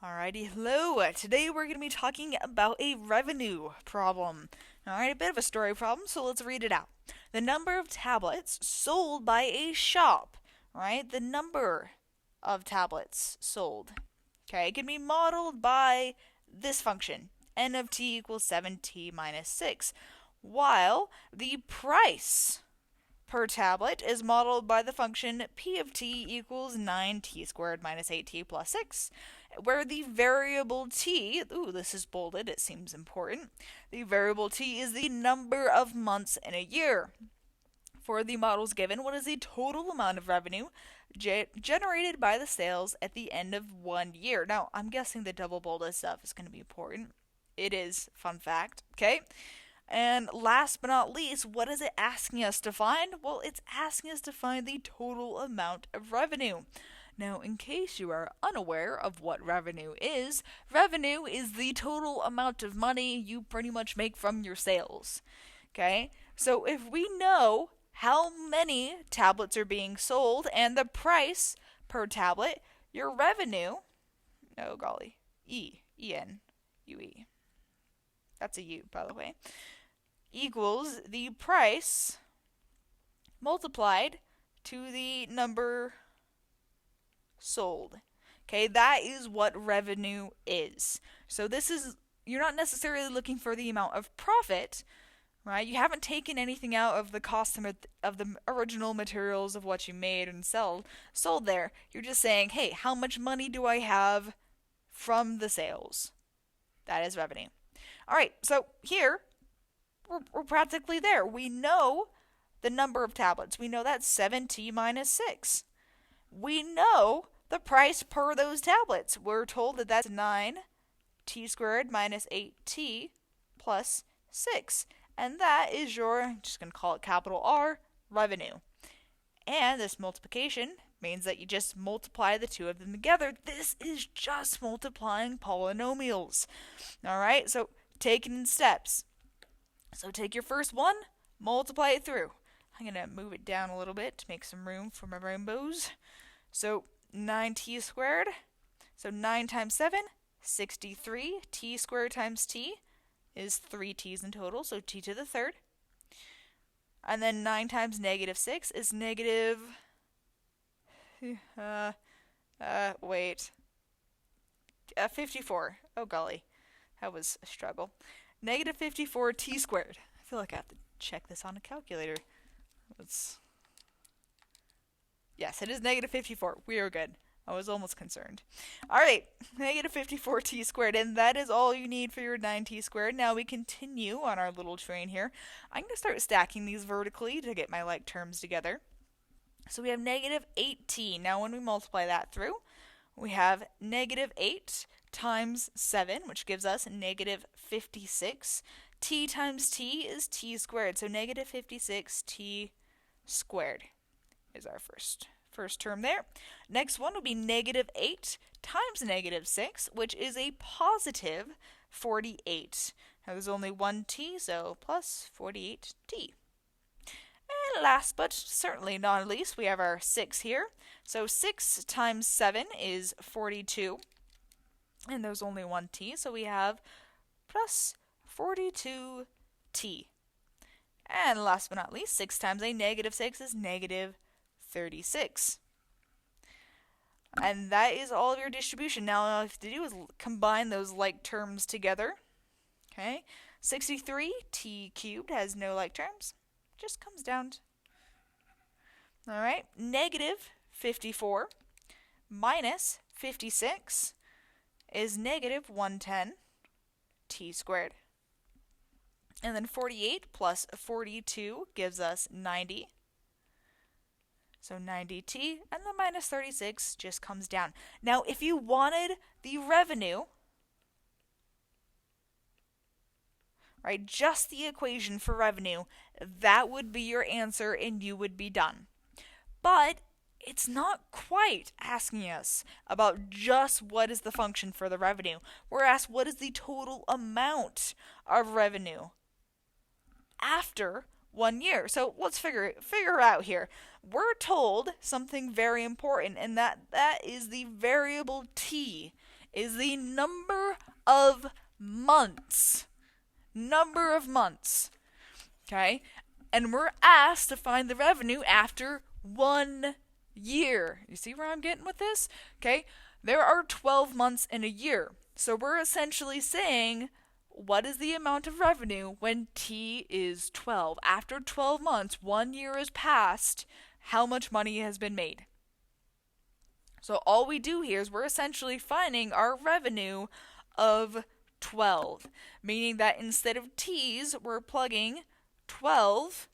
Alrighty, hello. Today we're going to be talking about a revenue problem. Alright, a bit of a story problem, so let's read it out. The number of tablets sold by a shop, right? The number of tablets sold, okay, it can be modeled by this function, n of t equals 7t minus 6, while the price per tablet is modeled by the function p of t equals 9t squared minus 8t plus 6, where the variable t, this is bolded, it seems important, the variable t is the number of months in a year. For the models given, what is the total amount of revenue generated by the sales at the end of 1 year? Now, I'm guessing the double bolded stuff is going to be important. It is, fun fact, okay? And last but not least, what is it asking us to find? Well, it's asking us to find the total amount of revenue. Now, in case you are unaware of what revenue is the total amount of money you pretty much make from your sales. Okay? So if we know how many tablets are being sold and the price per tablet, your revenue, oh golly, E-N-U-E, that's a U, by the way, equals the price multiplied to the number sold. Okay, that is what revenue is. So you're not necessarily looking for the amount of profit, right? You haven't taken anything out of the cost of the original materials of what you made and sold there. You're just saying, hey, how much money do I have from the sales? That is revenue. All right, so here we're practically there. We know the number of tablets. We know that's 7t minus 6. We know the price per those tablets. We're told that that's 9t squared minus 8t plus 6. And that is your, I'm just going to call it capital R, revenue. And this multiplication means that you just multiply the two of them together. This is just multiplying polynomials. All right, so take it in steps. So take your first one, multiply it through. I'm going to move it down a little bit to make some room for my rainbows. So 9t squared, so 9 times 7, 63. T squared times t is 3 t's in total, so t to the third. And then 9 times negative 6 is negative... 54. Oh golly, that was a struggle. Negative 54 t squared. I feel like I have to check this on a calculator. Yes, it is negative 54. We are good. I was almost concerned. Alright, negative 54 t squared, and that is all you need for your 9t squared. Now we continue on our little train here. I'm going to start stacking these vertically to get my like terms together. So we have negative 8t. Now when we multiply that through, we have negative 8 times 7, which gives us negative 56. T times t is t squared, so negative 56t squared is our first term there. Next one will be negative 8 times negative 6, which is a positive 48. Now there's only one t, so plus 48t. And last but certainly not least, we have our 6 here. So 6 times 7 is 42. And there's only one t, so we have plus 42t. And last but not least, 6 times a negative 6 is negative 36. And that is all of your distribution. Now, all you have to do is combine those like terms together. Okay? 63 t cubed has no like terms. Just comes down to... Alright, negative 54 minus 56 is negative 110 t squared. And then 48 plus 42 gives us 90. So 90t, and the minus 36 just comes down. Now, if you wanted the revenue, right, just the equation for revenue, that would be your answer and you would be done. But it's not quite asking us about just what is the function for the revenue. We're asked what is the total amount of revenue after 1 year. So let's figure out here. We're told something very important, and that is the variable t is the number of months. Number of months. Okay? And we're asked to find the revenue after 1 year. You see where I'm getting with this? Okay? There are 12 months in a year. So we're essentially saying, what is the amount of revenue when T is 12? After 12 months, 1 year has passed, how much money has been made? So all we do here is we're essentially finding our revenue of 12, meaning that instead of T's, we're plugging 12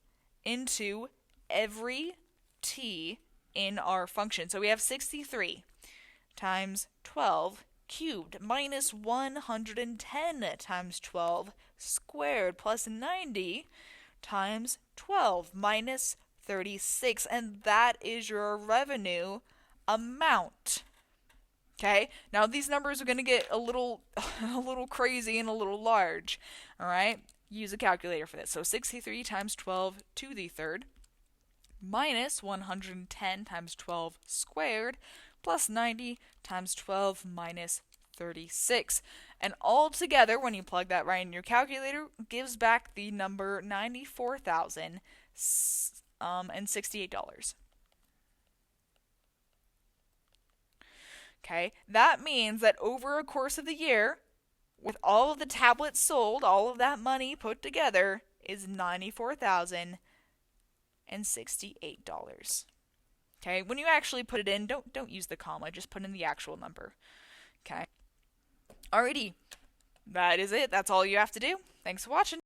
into every T in our function. So we have 63 times 12 cubed minus 110 times 12 squared plus 90 times 12 minus 36. And that is your revenue amount. Okay? Now these numbers are going to get a little crazy and a little large. All right? Use a calculator for this. So 63 times 12 to the third minus 110 times 12 squared plus 90 times 12 minus 36. And all together, when you plug that right in your calculator, gives back the number $94,068. Okay, that means that over a course of the year, with all of the tablets sold, all of that money put together is $94,068. Okay, when you actually put it in, don't use the comma, just put in the actual number. Okay. Alrighty, that is it. That's all you have to do. Thanks for watching.